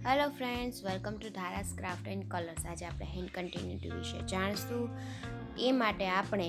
Hello friends, welcome to Dhara's craft and colours. આજે આપણે hand continuity વિશે જાણીશું. એ માટે આપણે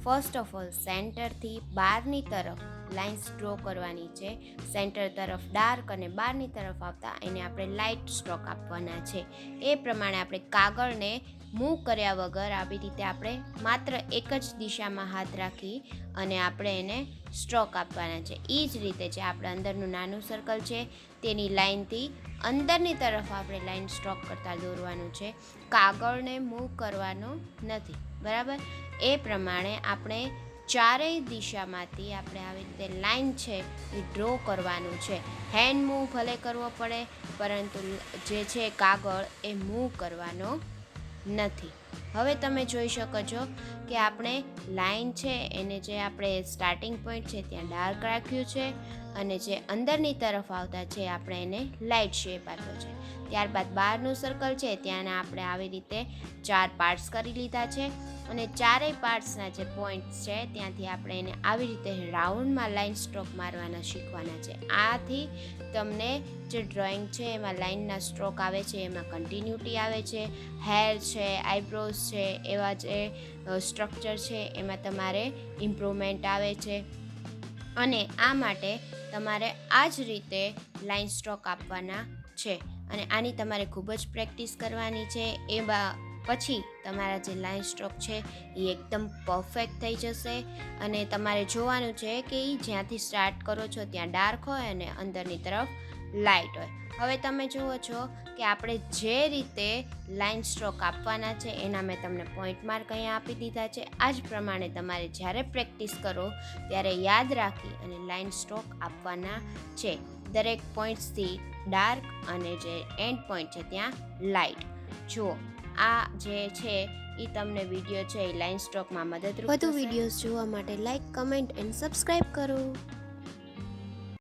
ફર્સ્ટ ઓફ ઓલ સેન્ટરથી બહારની તરફ લાઇન્સ ડ્રો કરવાની છે. સેન્ટર તરફ ડાર્ક અને બહારની તરફ આવતા એને આપણે લાઇટ સ્ટ્રોક આપવાના છે. એ પ્રમાણે આપણે કાગળને મૂવ કર્યા વગર આવી રીતે આપણે માત્ર એક જ દિશામાં હાથ રાખી અને આપણે એને સ્ટ્રોક આપવાના છે. એ જ રીતે જે આપણે અંદરનું નાનું સર્કલ છે તેની લાઇનથી અંદરની તરફ આપણે લાઇન સ્ટ્રોક કરતાં દોરવાનું છે. કાગળને મૂવ કરવાનો નથી, બરાબર? એ પ્રમાણે આપણે ચારેય દિશામાંથી આપણે આવી રીતે લાઇન છે એ ડ્રો કરવાનું છે. હેન્ડ મૂવ ભલે કરવો પડે, પરંતુ જે છે કાગળ એ મૂવ કરવાનો નથી. હવે તમે જોઈ શકો છો કે આપણે લાઇન છે એને જે આપણે સ્ટાર્ટિંગ પોઈન્ટ છે ત્યાં ડાર્ક રાખ્યું છે અને જે અંદરની તરફ આવતા છે આપણે એને લાઇટ શેપ આપ્યો છે. ત્યારબાદ બહારનું સર્કલ છે ત્યાં આપણે આવી રીતે 4 પાર્ટ્સ કરી લીધા છે અને ચારેય પાર્ટ્સના જે પોઈન્ટ્સ છે ત્યાંથી આપણે એને આવી રીતે રાઉન્ડમાં લાઇન સ્ટ્રોક મારવાના શીખવાના છે. આથી તમને જે ડ્રોઈંગ છે એમાં લાઇનના સ્ટ્રોક આવે છે, એમાં કન્ટિન્યુટી આવે છે. હેર છે, આઈબ્રોઝ છે, એવા જે સ્ટ્રક્ચર છે એમાં તમારે ઇમ્પ્રુવમેન્ટ આવે છે. અને આ માટે તમારે આ જ રીતે લાઇન સ્ટ્રોક આપવાના છે અને આની તમારે ખૂબ જ પ્રેક્ટિસ કરવાની છે. એમાં પછી તમારા જે લાઇન સ્ટ્રોક છે એ એકદમ પરફેક્ટ થઈ જશે અને તમારે જોવાનું છે કે એ જ્યાંથી સ્ટાર્ટ કરો છો ત્યાં ડાર્ક હોય અને અંદરની તરફ લાઇટ હોય. હવે તમે જુઓ છો કે આપણે જે રીતે લાઇન સ્ટ્રોક આપવાના છે એના મેં તમને પોઈન્ટ માર્ક અહીંયા આપી દીધા છે. આ જ પ્રમાણે તમારે જ્યારે પ્રેક્ટિસ કરો ત્યારે યાદ રાખી અને લાઇન સ્ટ્રોક આપવાના છે. દરેક પોઈન્ટ્સથી ડાર્ક અને જે એન્ડ પોઈન્ટ છે ત્યાં લાઇટ. જુઓ, આ જે છે એ તમને વિડીયો છે એ લાઇન સ્ટ્રોકમાં મદદરૂપ. વધુ વિડીયોઝ જોવા માટે લાઇક, કમેન્ટ એન્ડ સબસ્ક્રાઈબ કરો.